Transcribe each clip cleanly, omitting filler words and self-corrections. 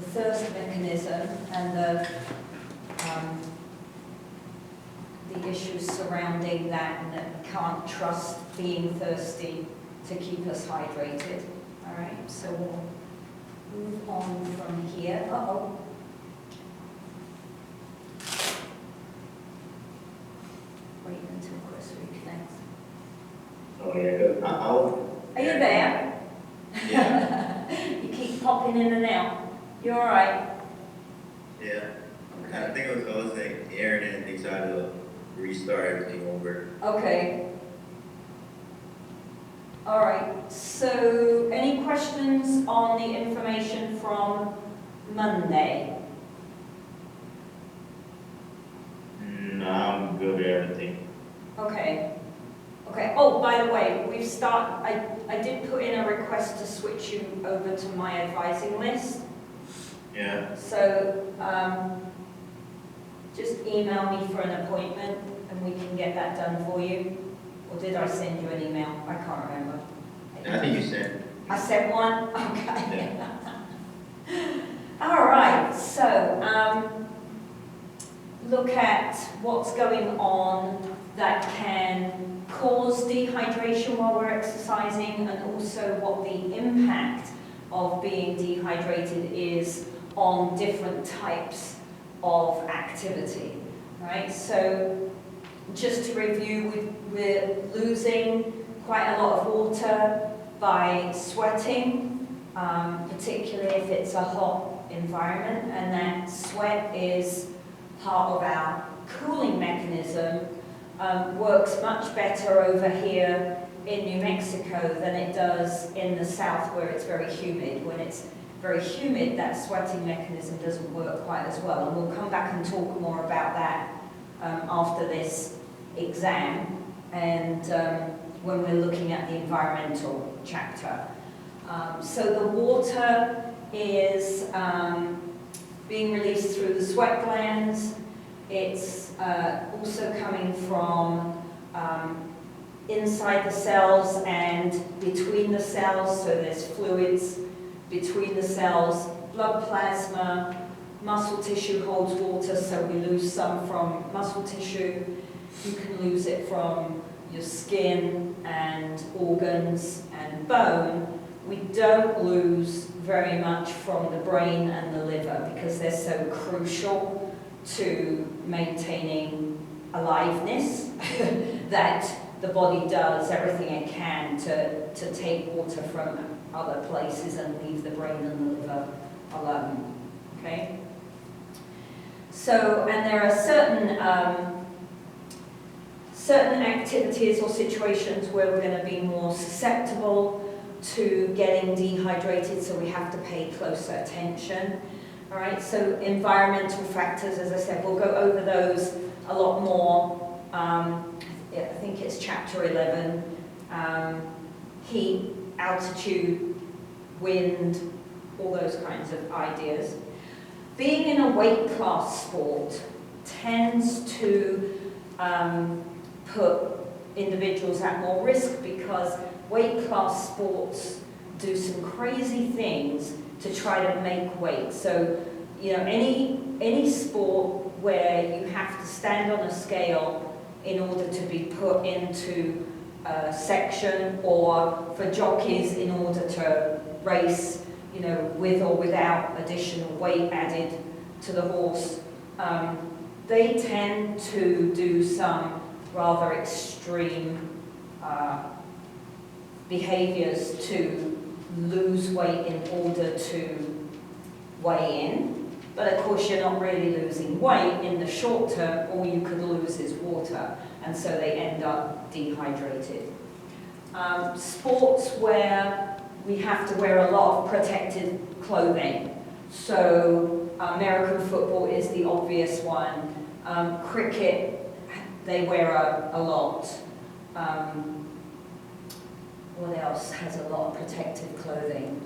thirst mechanism and the issues surrounding that, and that we can't trust being thirsty to keep us hydrated. All right, so we'll move on from here. Uh-oh. Wait until Chris reconnects. Oh yeah, good. Are you there? Yeah. You keep popping in and out. You all right? Yeah. I think it was like Aaron and they tried to restart everything over. Okay. All right. So, any questions on the information from Monday? No, I'm good with everything. Okay. Okay. Oh, by the way, I did put in a request to switch you over to my advising list. Yeah. So, just email me for an appointment and we can get that done for you. Or did I send you an email? I can't remember. I think you said. I sent one? Okay. All right, so look at what's going on that can cause dehydration while we're exercising, and also what the impact of being dehydrated is on different types of activity. Right? So just to review, we're losing quite a lot of water by sweating, particularly if it's a hot environment, and that sweat is part of our cooling mechanism. Works much better over here in New Mexico than it does in the south where it's very humid. When it's very humid, that sweating mechanism doesn't work quite as well, and we'll come back and talk more about that after this exam and when we're looking at the environmental chapter. So the water is being released through the sweat glands. It's also coming from inside the cells and between the cells, so there's fluids between the cells. Blood plasma, muscle tissue holds water, so we lose some from muscle tissue. You can lose it from your skin and organs and bone. We don't lose very much from the brain and the liver because they're so crucial to maintaining aliveness that the body does everything it can to take water from other places and leave the brain and the liver alone. Okay? So, and there are certain activities or situations where we're going to be more susceptible to getting dehydrated, so we have to pay closer attention. All right, so environmental factors, as I said, we'll go over those a lot more. I think it's chapter 11. Heat, altitude, wind, all those kinds of ideas. Being in a weight class sport tends to put individuals at more risk because weight class sports do some crazy things to try to make weight. So, you know, any sport where you have to stand on a scale in order to be put into a section, or for jockeys in order to race, you know, with or without additional weight added to the horse, they tend to do some rather extreme behaviors to lose weight in order to weigh in. But of course you're not really losing weight in the short term. All you could lose is water, and so they end up dehydrated. Sports where we have to wear a lot of protective clothing. So American football is the obvious one. Cricket, they wear a lot. What else has a lot of protective clothing?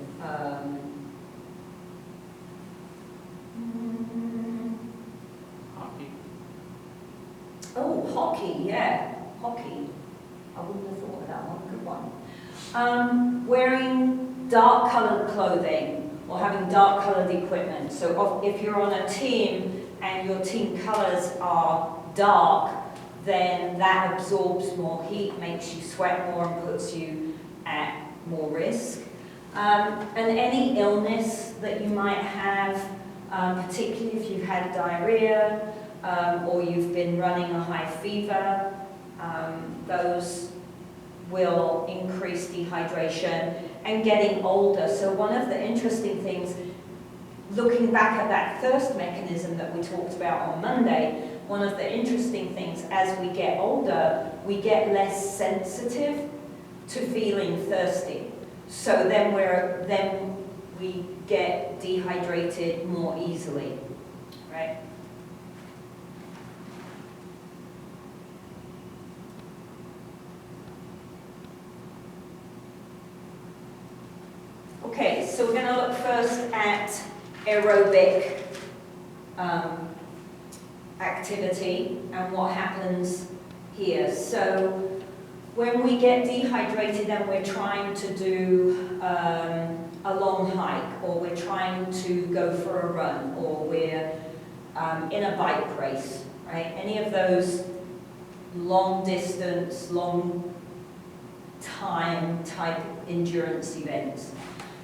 Hockey. Oh, hockey, yeah, hockey. I wouldn't have thought of that one, good one. Wearing dark coloured clothing, or having dark colored equipment. So if you're on a team and your team colors are dark, then that absorbs more heat, makes you sweat more, and puts you at more risk. And any illness that you might have, particularly if you've had diarrhea or you've been running a high fever, those will increase dehydration. And getting older. So one of the interesting things, looking back at that thirst mechanism that we talked about on Monday, one of the interesting things as we get older, we get less sensitive to feeling thirsty. So then we get dehydrated more easily, right? Okay, so we're going to look first at aerobic activity and what happens here. So when we get dehydrated and we're trying to do a long hike, or we're trying to go for a run, or we're in a bike race, right? Any of those long distance, long time type endurance events.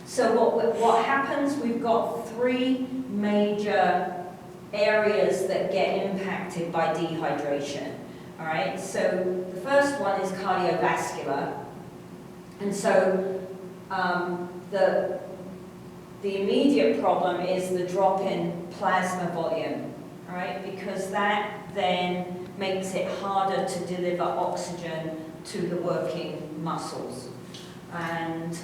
So what happens, we've got three major areas that get impacted by dehydration. All right, so the first one is cardiovascular. And so the immediate problem is the drop in plasma volume, all right, because that then makes it harder to deliver oxygen to the working muscles. And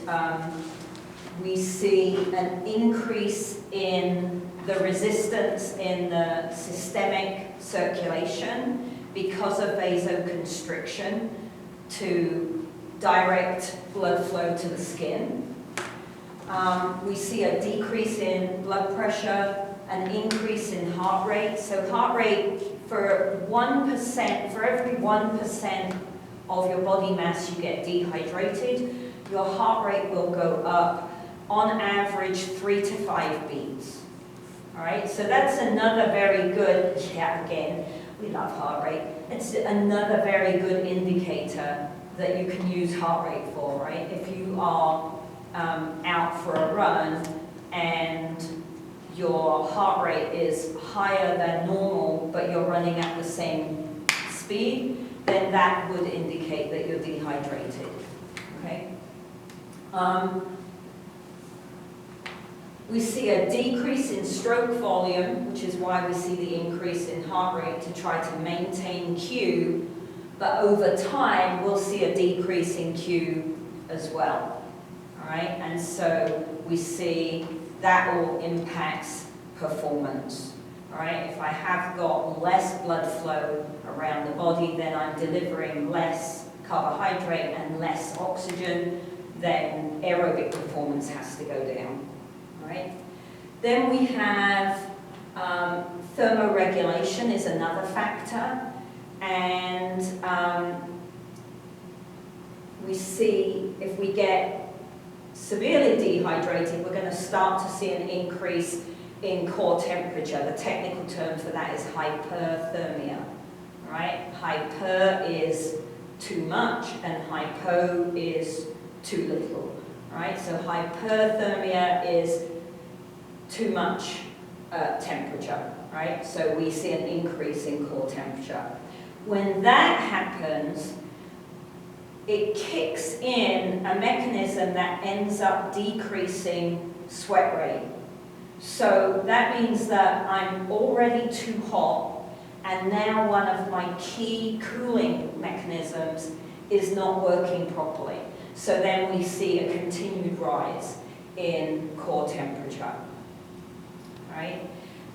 we see an increase in the resistance in the systemic circulation because of vasoconstriction to direct blood flow to the skin. We see a decrease in blood pressure, an increase in heart rate. So heart rate, for 1%, for every 1% of your body mass you get dehydrated, your heart rate will go up on average 3 to 5 beats. All right, so that's another very good, again, we love heart rate. It's another very good indicator that you can use heart rate for, right? If you are out for a run and your heart rate is higher than normal, but you're running at the same speed, then that would indicate that you're dehydrated, okay? We see a decrease in stroke volume, which is why we see the increase in heart rate to try to maintain Q, but over time we'll see a decrease in Q as well, all right? And so we see that all impacts performance, all right? If I have got less blood flow around the body, then I'm delivering less carbohydrate and less oxygen, then aerobic performance has to go down. Right? Then we have thermoregulation is another factor, and we see if we get severely dehydrated, we're going to start to see an increase in core temperature. The technical term for that is hyperthermia. Right? Hyper is too much, and hypo is too little. Right? So hyperthermia is too much temperature, right? So we see an increase in core temperature. When that happens, it kicks in a mechanism that ends up decreasing sweat rate. So that means that I'm already too hot, and now one of my key cooling mechanisms is not working properly. So then we see a continued rise in core temperature, right?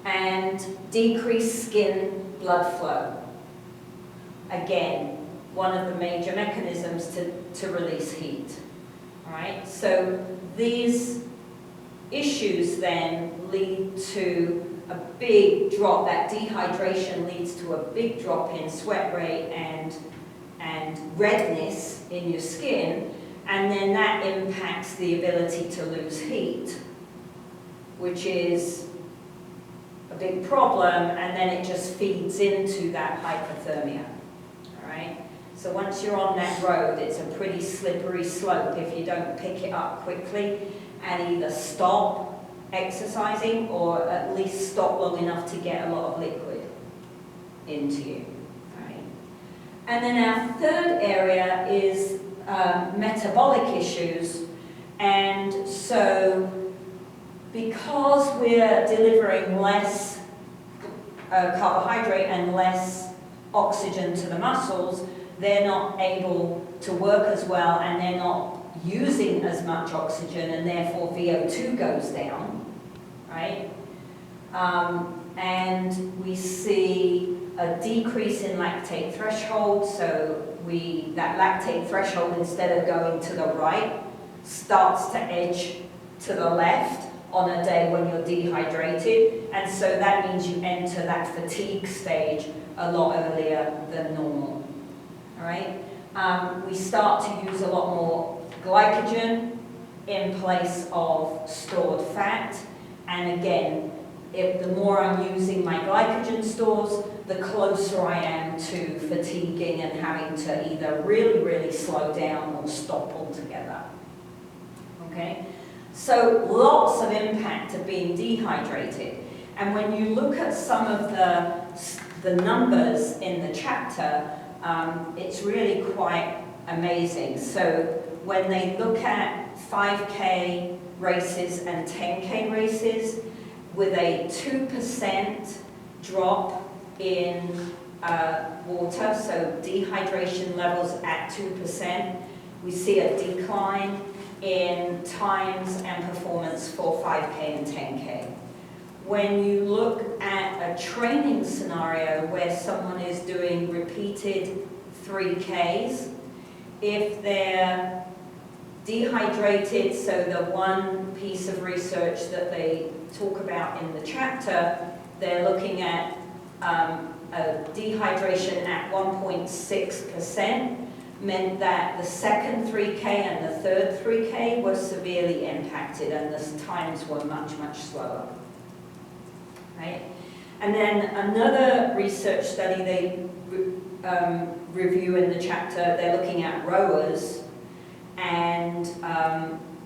And decreased skin blood flow. Again, one of the major mechanisms to release heat, right? So these issues then lead to a big drop. That dehydration leads to a big drop in sweat rate and redness in your skin, and then that impacts the ability to lose heat. which is a big problem, and then it just feeds into that hypothermia, all right? So once you're on that road, it's a pretty slippery slope if you don't pick it up quickly and either stop exercising or at least stop long enough to get a lot of liquid into you, right? And then our third area is metabolic issues. And so because we're delivering less carbohydrate and less oxygen to the muscles, they're not able to work as well, and they're not using as much oxygen, and therefore VO2 goes down, right? And we see a decrease in lactate threshold, so that lactate threshold, instead of going to the right, starts to edge to the left on a day when you're dehydrated, and so that means you enter that fatigue stage a lot earlier than normal, all right? We start to use a lot more glycogen in place of stored fat, and again, the more I'm using my glycogen stores, the closer I am to fatiguing and having to either really, really slow down or stop altogether, okay? So lots of impact of being dehydrated. And when you look at some of the numbers in the chapter, it's really quite amazing. So when they look at 5K races and 10K races, with a 2% drop in water, so dehydration levels at 2%, we see a decline in times and performance for 5K and 10K. When you look at a training scenario where someone is doing repeated 3Ks, if they're dehydrated, so the one piece of research that they talk about in the chapter, they're looking at a dehydration at 1.6%, meant that the second 3K and the third 3K were severely impacted, and the times were much, much slower, right? And then another research study they review in the chapter, they're looking at rowers, and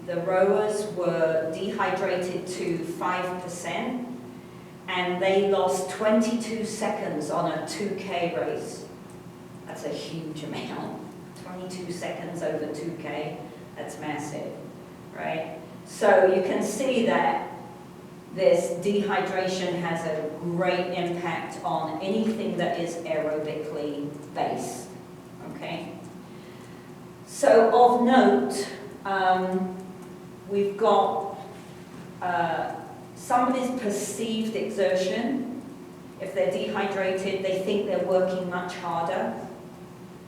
the rowers were dehydrated to 5%, and they lost 22 seconds on a 2K race. That's a huge amount. 22 seconds over 2K, that's massive, right? So you can see that this dehydration has a great impact on anything that is aerobically based, okay? So of note, we've got somebody's perceived exertion. If they're dehydrated, they think they're working much harder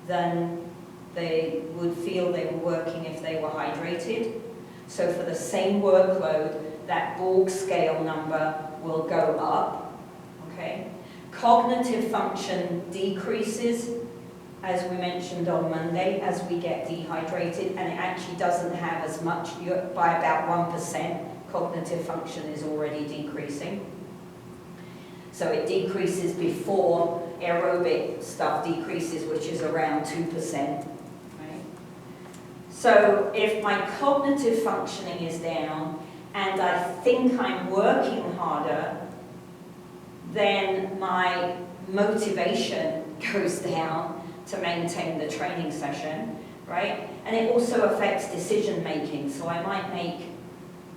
than they would feel they were working if they were hydrated. So for the same workload, that Borg scale number will go up, okay? Cognitive function decreases, as we mentioned on Monday, as we get dehydrated, and it actually doesn't have as much, by about 1%, cognitive function is already decreasing. So it decreases before aerobic stuff decreases, which is around 2%. So if my cognitive functioning is down and I think I'm working harder, then my motivation goes down to maintain the training session, right? And it also affects decision making. So I might make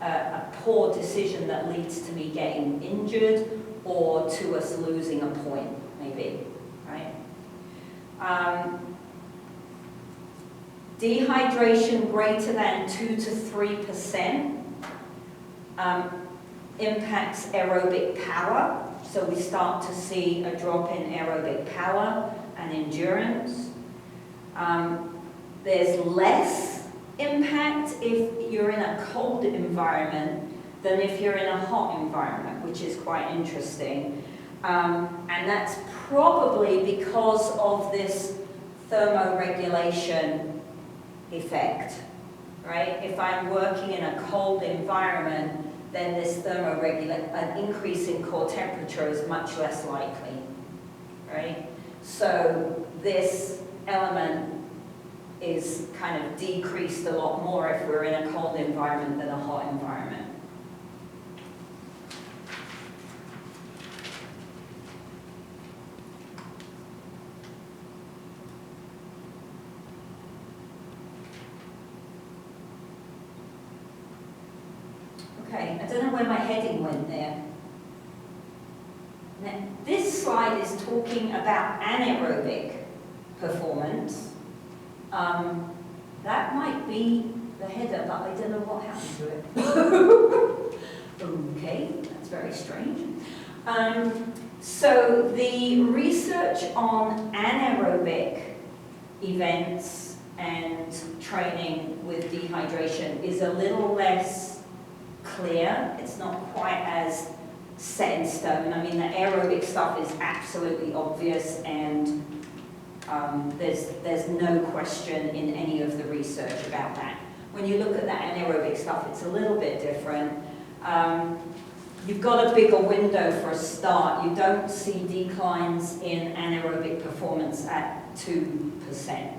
a poor decision that leads to me getting injured or to us losing a point, maybe, right? Dehydration greater than 2 to 3% impacts aerobic power. So we start to see a drop in aerobic power and endurance. There's less impact if you're in a cold environment than if you're in a hot environment, which is quite interesting. And that's probably because of this thermoregulation effect, right? If I'm working in a cold environment, then this an increase in core temperature is much less likely, right? So this element is kind of decreased a lot more if we're in a cold environment than a hot environment. Okay, I don't know where my heading went there. Now, this slide is talking about anaerobic performance. That might be the header, but I don't know what happened to it. Okay, that's very strange. So the research on anaerobic events and training with dehydration is a little less clear. It's not quite as set in stone. I mean, the aerobic stuff is absolutely obvious, and there's no question in any of the research about that. When you look at the anaerobic stuff, it's a little bit different. You've got a bigger window for a start. You don't see declines in anaerobic performance at 2%.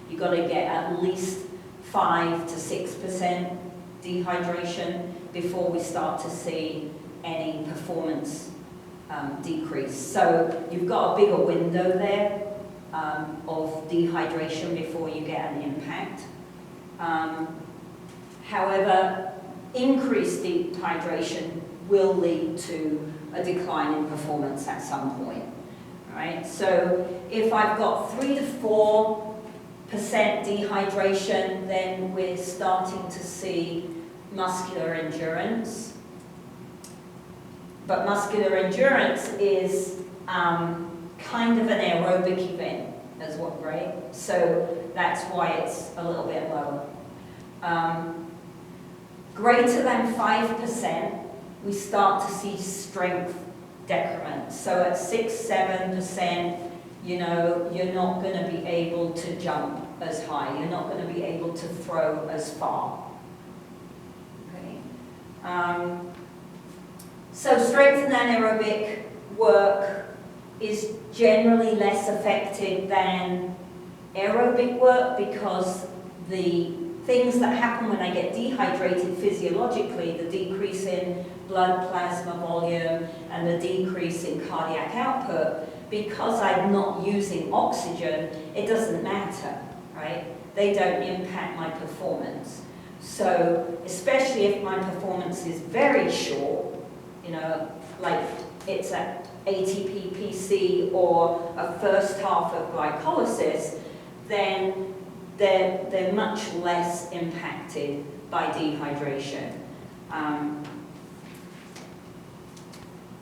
You've got to get at least 5 to 6% dehydration before we start to see any performance decrease. So you've got a bigger window there of dehydration before you get an impact. However, increased dehydration will lead to a decline in performance at some point. Right? So if I've got 3 to 4% dehydration, then we're starting to see muscular endurance. But muscular endurance is kind of an aerobic event as well, right? So that's why it's a little bit lower. Greater than 5%, we start to see strength decrement. So at 6, 7%, you know, you're not going to be able to jump as high. You're not going to be able to throw as far. Okay. So strength and anaerobic work is generally less affected than aerobic work because the things that happen when I get dehydrated physiologically, the decrease in blood plasma volume and the decrease in cardiac output, because I'm not using oxygen, it doesn't matter, right? They don't impact my performance. So especially if my performance is very short, you know, like it's at ATP PC or a first half of glycolysis, then they're much less impacted by dehydration.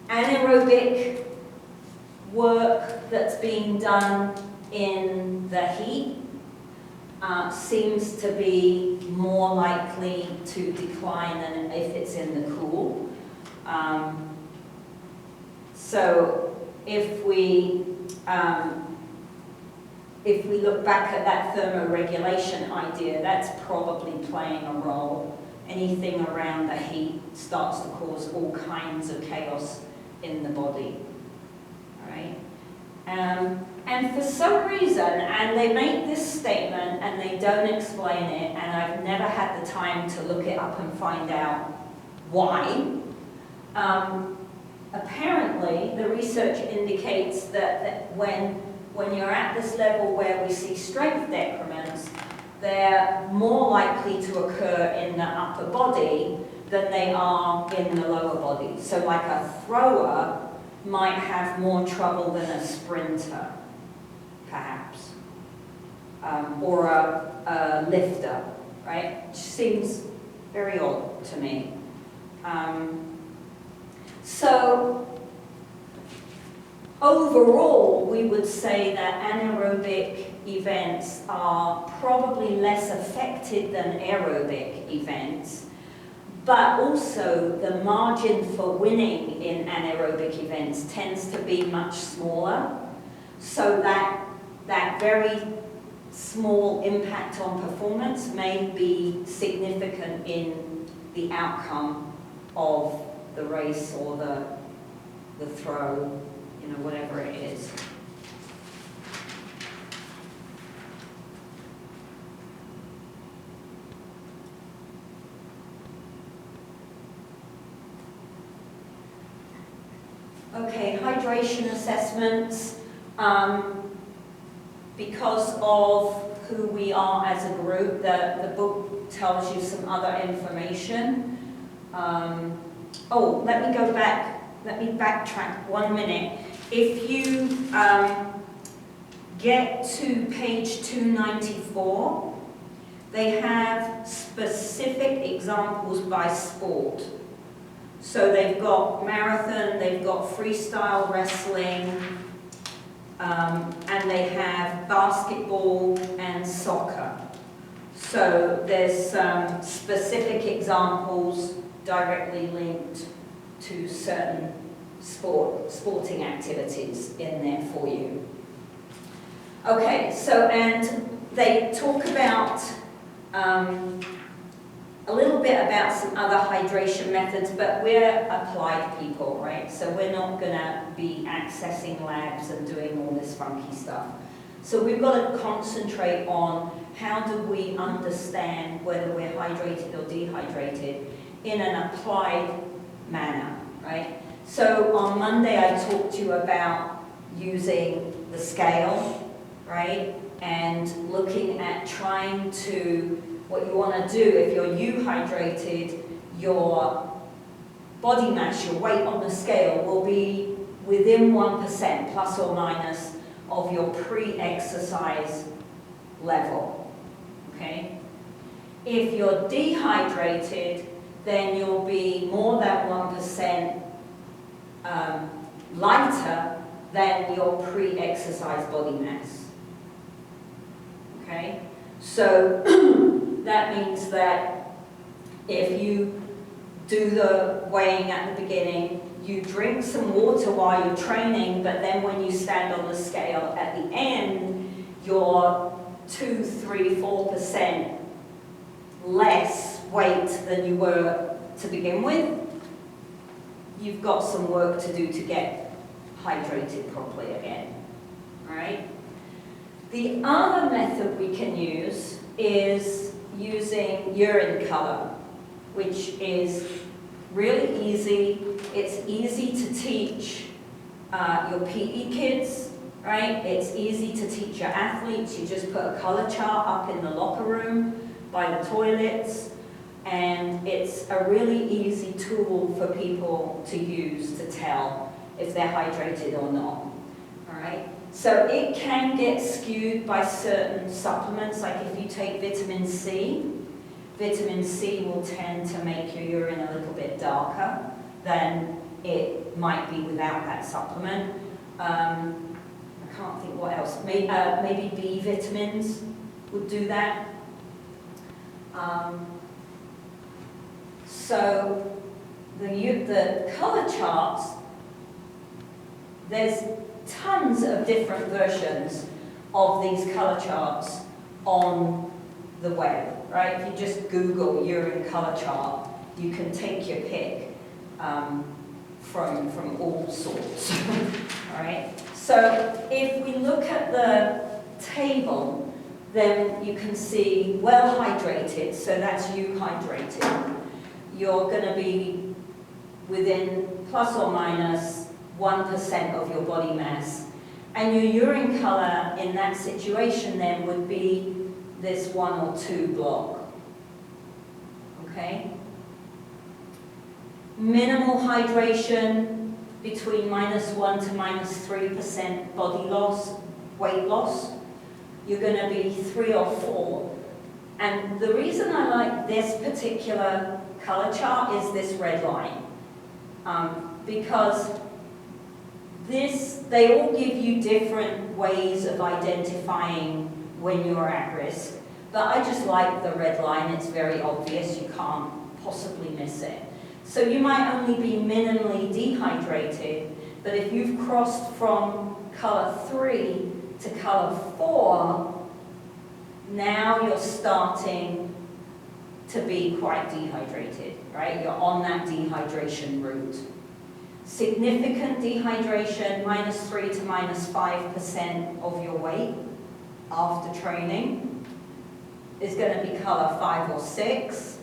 Anaerobic work that's being done in the heat seems to be more likely to decline than if it's in the cool. So if we look back at that thermoregulation idea, that's probably playing a role. Anything around the heat starts to cause all kinds of chaos in the body. All right? And for some reason, and they make this statement and they don't explain it, and I've never had the time to look it up and find out why. Apparently, the research indicates that when you're at this level where we see strength decrements, they're more likely to occur in the upper body than they are in the lower body. So like a thrower might have more trouble than a sprinter, perhaps, or a lifter, right? Which seems very odd to me. So overall, we would say that anaerobic events are probably less affected than aerobic events, but also the margin for winning in anaerobic events tends to be much smaller, so that very small impact on performance may be significant in the outcome of the race or the throw, you know, whatever it is. Okay, hydration assessments. Because of who we are as a group, the book tells you some other information. Oh, let me go back, let me backtrack 1 minute. If you get to page 294, they have specific examples by sport. So they've got marathon, they've got freestyle wrestling, and they have basketball and soccer. So there's some specific examples directly linked to certain sporting activities in there for you. Okay, so and they talk about a little bit about some other hydration methods, but we're applied people, right? So we're not going to be accessing labs and doing all this funky stuff. So we've got to concentrate on how do we understand whether we're hydrated or dehydrated in an applied manner, right? So on Monday I talked to you about using the scale, right? And looking at trying to, what you want to do if you're euhydrated, your body mass, your weight on the scale will be within 1% plus or minus of your pre-exercise level, okay? If you're dehydrated, then you'll be more than 1% lighter than your pre-exercise body mass, okay? So that means that if you do the weighing at the beginning, you drink some water while you're training, but then when you stand on the scale at the end, you're 2, 3, 4% less weight than you were to begin with. You've got some work to do to get hydrated properly again, all right? The other method we can use is using urine color, which is really easy. It's easy to teach your PE kids, right? It's easy to teach your athletes. You just put a color chart up in the locker room by the toilets, and it's a really easy tool for people to use to tell if they're hydrated or not, all right? So it can get skewed by certain supplements, like if you take vitamin C will tend to make your urine a little bit darker than it might be without that supplement. I can't think what else. Maybe B vitamins would do that. So the color charts, there's tons of different versions of these color charts on the web, right? If you just Google urine color chart, you can take your pick from all sorts, all right? So if we look at the table, then you can see well hydrated, so that's you hydrated. You're going to be within plus or minus 1% of your body mass. And your urine color in that situation then would be this 1 or 2 block. Okay? Minimal hydration between -1 to -3% body loss, weight loss. You're going to be 3 or 4. And the reason I like this particular color chart is this red line. Because they all give you different ways of identifying when you're at risk. But I just like the red line. It's very obvious. You can't possibly miss it. So you might only be minimally dehydrated, but if you've crossed from color 3 to color 4, now you're starting to be quite dehydrated, right? You're on that dehydration route. Significant dehydration, -3 to -5% of your weight after training, is going to be color 5 or 6.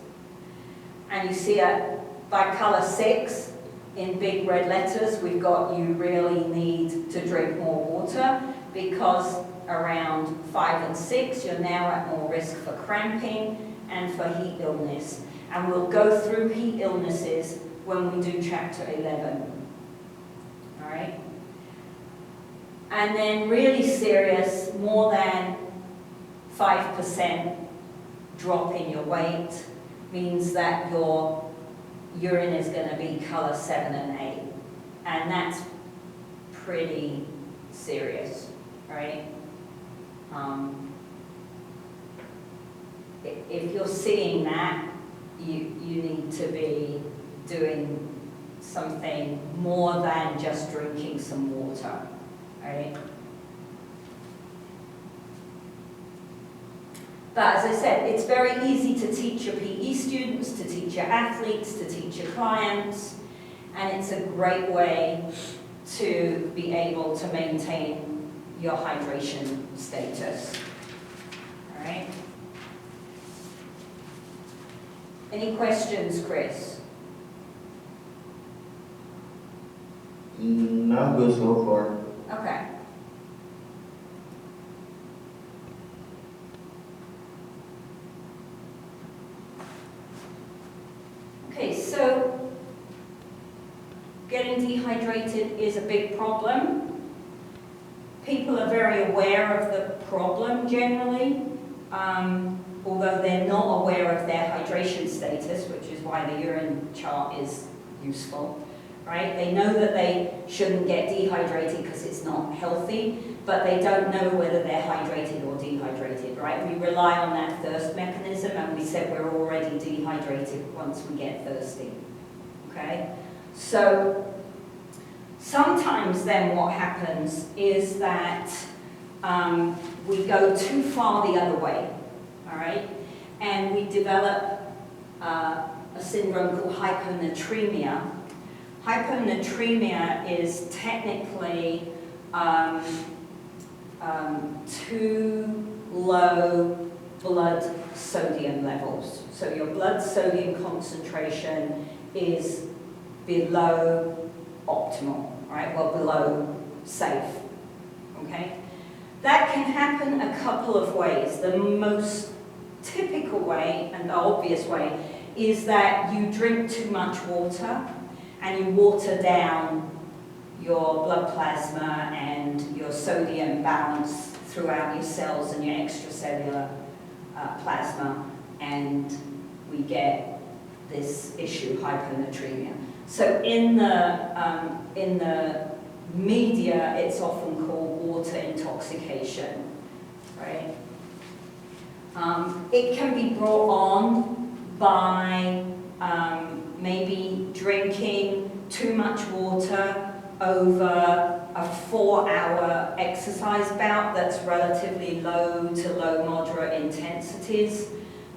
And you see it by color 6, in big red letters, we've got you really need to drink more water, because around 5 and 6, you're now at more risk for cramping and for heat illness. And we'll go through heat illnesses when we do chapter 11. All right? And then really serious, more than 5% drop in your weight means that your urine is going to be color 7 and 8. And that's pretty serious, right? If you're seeing that, you need to be doing something more than just drinking some water, right? But as I said, it's very easy to teach your PE students, to teach your athletes, to teach your clients, and it's a great way to be able to maintain your hydration status. All right? Any questions, Chris? Not good so far. Okay. Okay, so getting dehydrated is a big problem. People are very aware of the problem generally, although they're not aware of their hydration status, which is why the urine chart is useful, right? They know that they shouldn't get dehydrated because it's not healthy, but they don't know whether they're hydrated or dehydrated, right? We rely on that thirst mechanism, and we said we're already dehydrated once we get thirsty, okay? So sometimes then what happens is that we go too far the other way, all right? And we develop a syndrome called hyponatremia. Hyponatremia is technically too low blood sodium levels. So your blood sodium concentration is below optimal, right? Well, below safe, okay? That can happen a couple of ways. The most typical way and the obvious way is that you drink too much water and you water down your blood plasma and your sodium balance throughout your cells and your extracellular plasma, and we get this issue, hyponatremia. So in the media, it's often called water intoxication, right? It can be brought on by maybe drinking too much water over a 4-hour exercise bout that's relatively low to low moderate intensities.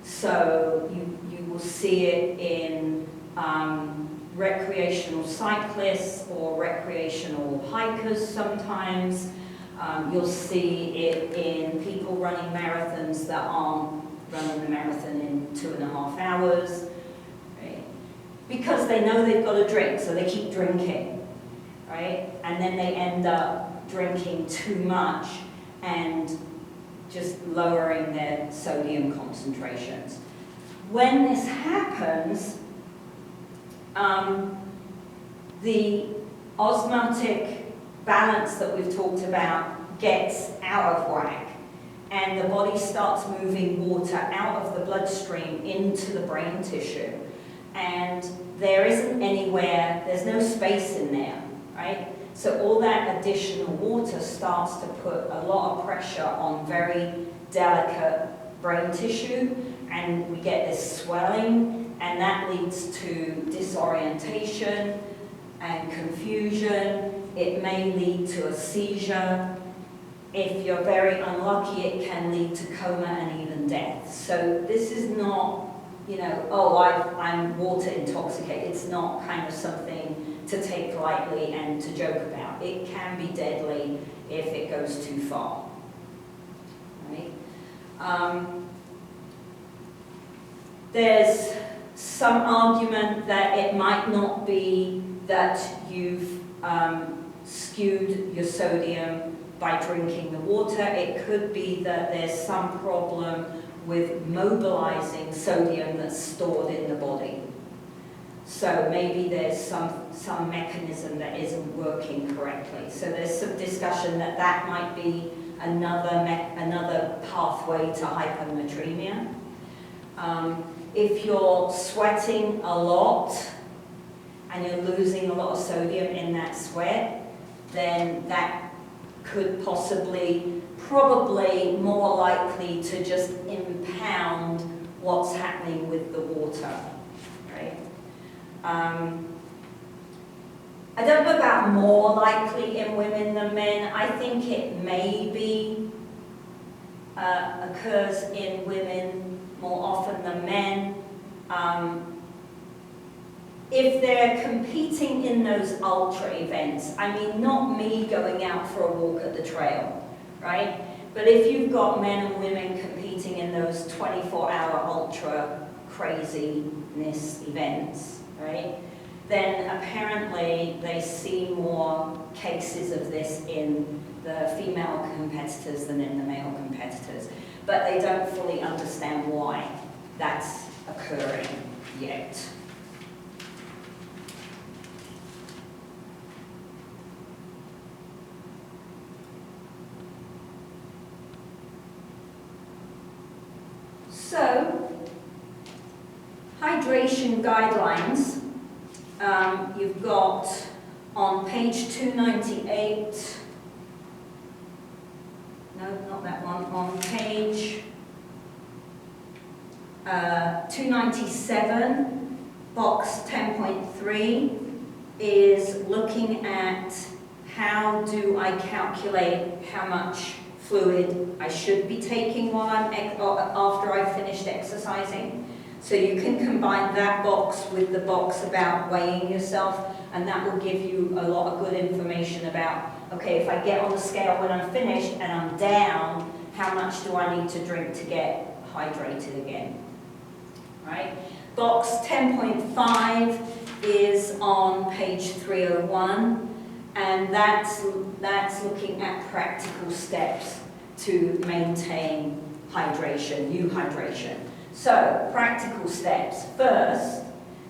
So you will see it in recreational cyclists or recreational hikers sometimes. You'll see it in people running marathons that aren't running the marathon in 2.5 hours, right? Because they know they've got a drink, so they keep drinking, right? And then they end up drinking too much and just lowering their sodium concentrations. When this happens, the osmotic balance that we've talked about gets out of whack, and the body starts moving water out of the bloodstream into the brain tissue, and there isn't anywhere, there's no space in there, right? So all that additional water starts to put a lot of pressure on very delicate brain tissue, and we get this swelling, and that leads to disorientation and confusion. It may lead to a seizure. If you're very unlucky, it can lead to coma and even death. So this is not you know, oh, I'm water intoxicated. It's not kind of something to take lightly and to joke about. It can be deadly if it goes too far. Right? There's some argument that it might not be that you've skewed your sodium by drinking the water. It could be that there's some problem with mobilizing sodium that's stored in the body. So maybe there's some mechanism that isn't working correctly. So there's some discussion that that might be another pathway to hyponatremia. If you're sweating a lot and you're losing a lot of sodium in that sweat, then that could probably more likely to just impound what's happening with the water, right? I don't know about more likely in women than men. I think it maybe occurs in women more often than men. If they're competing in those ultra events, I mean, not me going out for a walk at the trail, right? But if you've got men and women competing in those 24-hour ultra craziness events, right? Then apparently they see more cases of this in the female competitors than in the male competitors. But they don't fully understand why that's occurring yet. So, hydration guidelines, you've got on page 298, no, not that one, on page 297, box 10.3 is looking at how do I calculate how much fluid I should be taking while after I've finished exercising. So you can combine that box with the box about weighing yourself, and that will give you a lot of good information about, okay, if I get on the scale when I'm finished and I'm down, how much do I need to drink to get hydrated again, right? Box 10.5 is on page 301, and that's looking at practical steps to maintain hydration, euhydration. So, practical steps. First,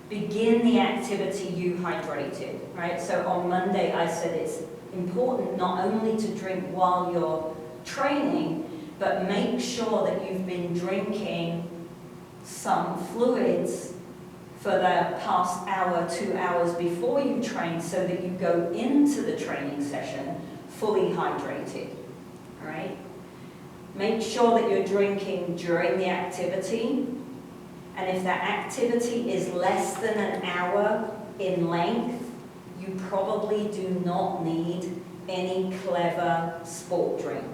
begin the activity euhydrated, right? So on Monday I said it's important not only to drink while you're training, but make sure that you've been drinking some fluids for the past hour, 2 hours before you train, so that you go into the training session fully hydrated, all right? Make sure that you're drinking during the activity, and if that activity is less than an hour in length, you probably do not need any clever sport drink,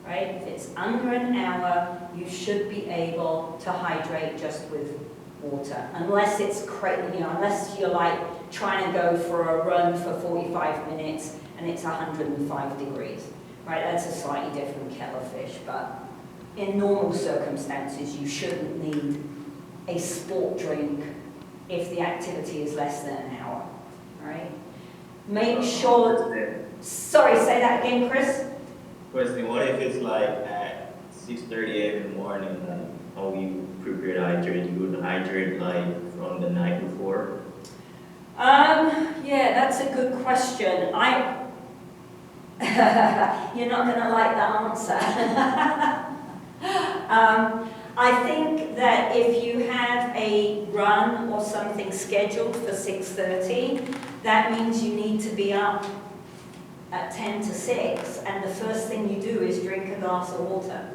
right? If it's under an hour, you should be able to hydrate just with water, unless it's crazy, you know, unless you're like trying to go for a run for 45 minutes and it's 105 degrees, right? That's a slightly different kettle of fish, but in normal circumstances, you shouldn't need a sport drink if the activity is less than an hour, right? Make sure, sorry, say that again, Chris? Question, what if it's like at 6:30 in the morning, like how you prepare to hydrate? You would hydrate like from the night before? Yeah, that's a good question. You're not going to like the answer. I think that if you have a run or something scheduled for 6:30, that means you need to be up at 10 to 6, and the first thing you do is drink a glass of water.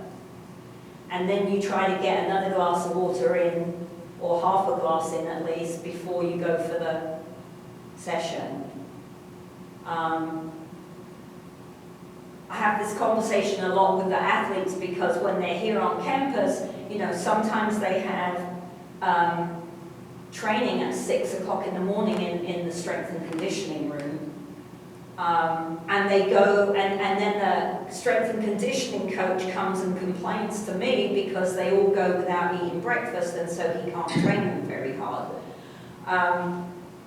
And then you try to get another glass of water in, or half a glass in at least, before you go for the session. I have this conversation a lot with the athletes, because when they're here on campus, you know, sometimes they have training at 6 o'clock in the morning in the strength and conditioning room. And they go, and then the strength and conditioning coach comes and complains to me because they all go without eating breakfast, and so he can't train them very hard.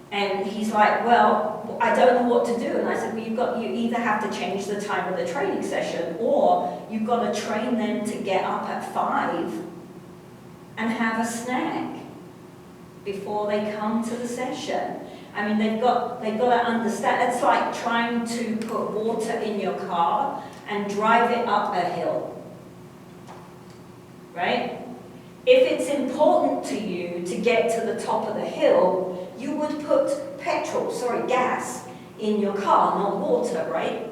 And he's like, well, I don't know what to do. And I said, well, you either have to change the time of the training session, or you've got to train them to get up at 5 and have a snack before they come to the session. I mean, they've got to understand. It's like trying to put water in your car and drive it up a hill, right? If it's important to you to get to the top of the hill, you would put gas in your car, not water, right?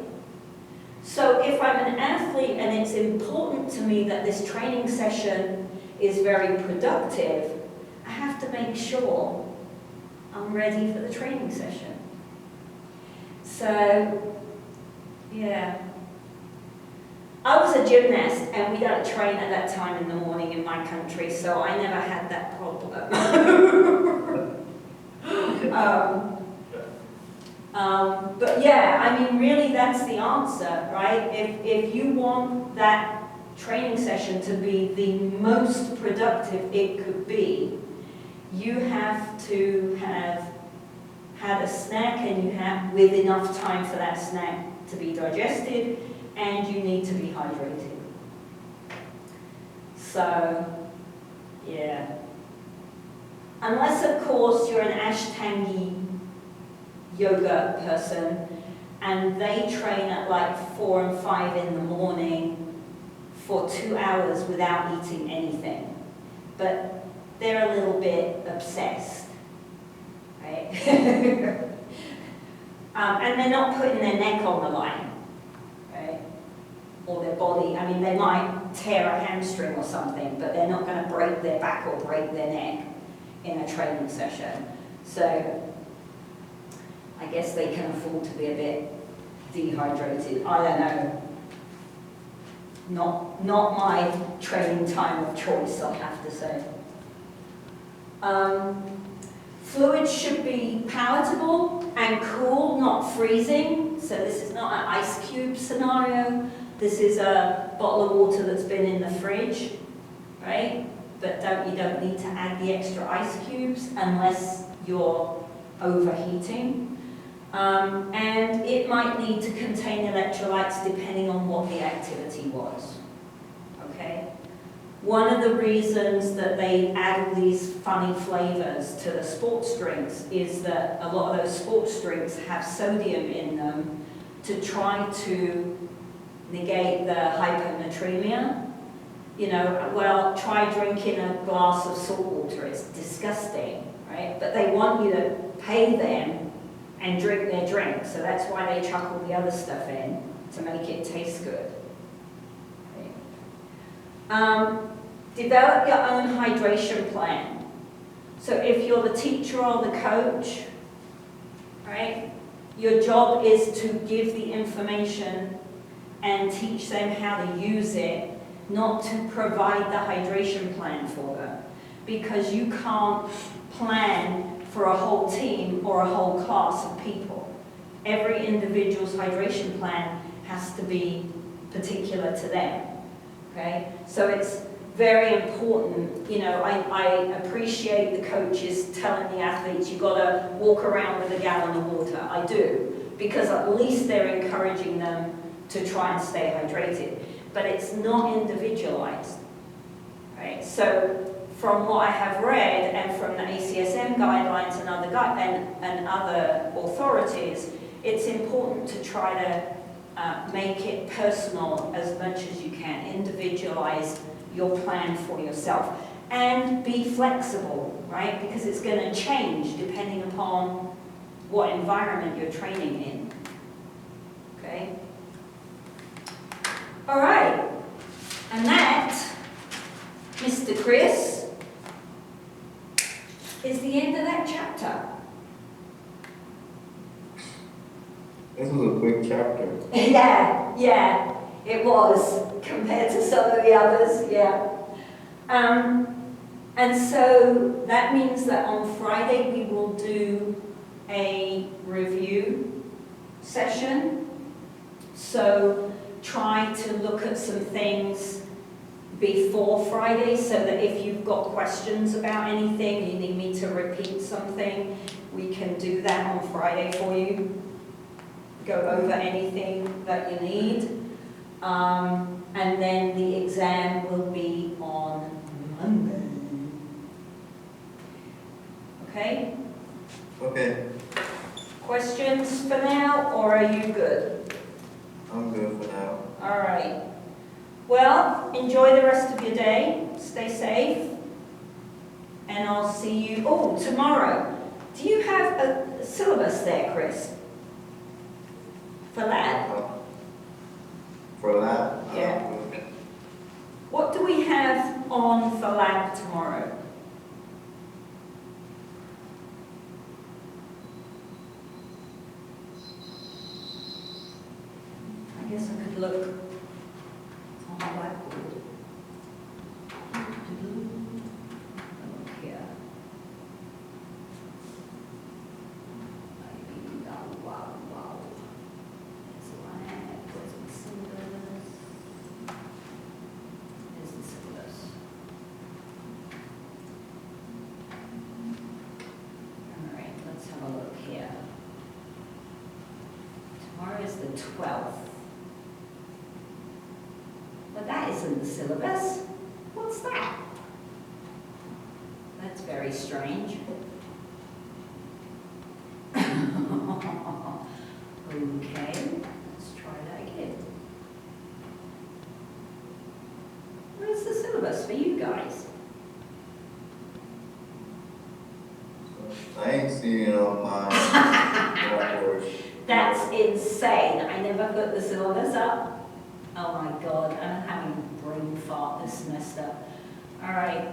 So if I'm an athlete and it's important to me that this training session is very productive, I have to make sure I'm ready for the training session. So, yeah. I was a gymnast, and we don't train at that time in the morning in my country, so I never had that problem. But yeah, I mean, really that's the answer, right? If you want that training session to be the most productive it could be, you have to have had a snack, and you have with enough time for that snack to be digested, and you need to be hydrated. So, yeah. Unless, of course, you're an Ashtangi yoga person, and they train at like 4 and 5 in the morning for 2 hours without eating anything. But they're a little bit obsessed, right? And they're not putting their neck on the line, right? Or their body. I mean, they might tear a hamstring or something, but they're not going to break their back or break their neck in a training session. So I guess they can afford to be a bit dehydrated. I don't know. Not my training time of choice, I'll have to say. Fluids should be palatable and cool, not freezing. So this is not an ice cube scenario. This is a bottle of water that's been in the fridge, right? But you don't need to add the extra ice cubes unless you're overheating. And it might need to contain electrolytes depending on what the activity was, okay? One of the reasons that they add all these funny flavors to the sports drinks is that a lot of those sports drinks have sodium in them to try to negate the hyponatremia. You know, well, try drinking a glass of salt water, it's disgusting, right? But they want you to pay them and drink their drink, so that's why they chuck all the other stuff in, to make it taste good. Okay. Develop your own hydration plan. So if you're the teacher or the coach, right, your job is to give the information and teach them how to use it, not to provide the hydration plan for them, because you can't plan for a whole team or a whole class of people. Every individual's hydration plan has to be particular to them, okay? So it's very important, you know, I appreciate the coaches telling the athletes, you've got to walk around with a gallon of water. I do, because at least they're encouraging them to try and stay hydrated. But it's not individualized, right? So from what I have read, and from the ACSM guidelines and other authorities, it's important to try to make it personal as much as you can, individualize your plan for yourself, and be flexible, right? Because it's going to change depending upon what environment you're training in, okay? All right, and that, Mr. Chris, is the end of that chapter. This was a quick chapter. Yeah, it was, compared to some of the others, yeah. And so that means that on Friday we will do a review session. So try to look at some things before Friday so that if you've got questions about anything, you need me to repeat something, we can do that on Friday for you. Go over anything that you need. And then the exam will be on Monday. Okay? Okay, Questions for now, or are you good? I'm good for now. All right. Well, enjoy the rest of your day. Stay safe. And I'll see you, oh, tomorrow. Do you have a syllabus there, Chris? For lab? For lab? Yeah. What do we have on for lab tomorrow? I guess I could look on the blackboard. Look here. Wow. There's lab, there's the syllabus. There's the syllabus. All right, let's have a look here. Tomorrow is the 12th. But that isn't the syllabus. What's that? That's very strange. Okay, let's try that again. Where's the syllabus for you guys? I ain't seeing it on my blackboard. That's insane. I never put the syllabus up. Oh my God, I'm having a brain fart this semester. All right.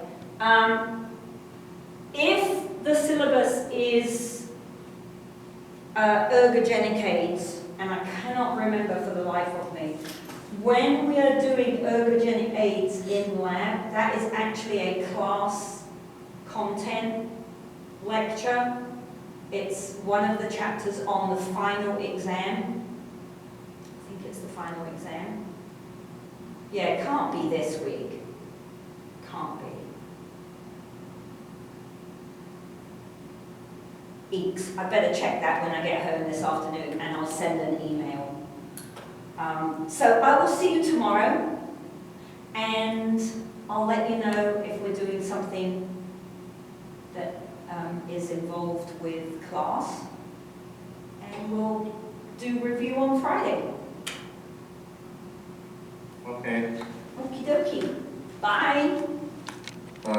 If the syllabus is ergogenic aids, and I cannot remember for the life of me, when we are doing ergogenic aids in lab, that is actually a class content lecture. It's one of the chapters on the final exam. I think it's the final exam. Yeah, it can't be this week. Can't be. Eeks. I better check that when I get home this afternoon and I'll send an email. So I will see you tomorrow and I'll let you know if we're doing something that is involved with class. And we'll do review on Friday. Okay. Okie dokie. Bye.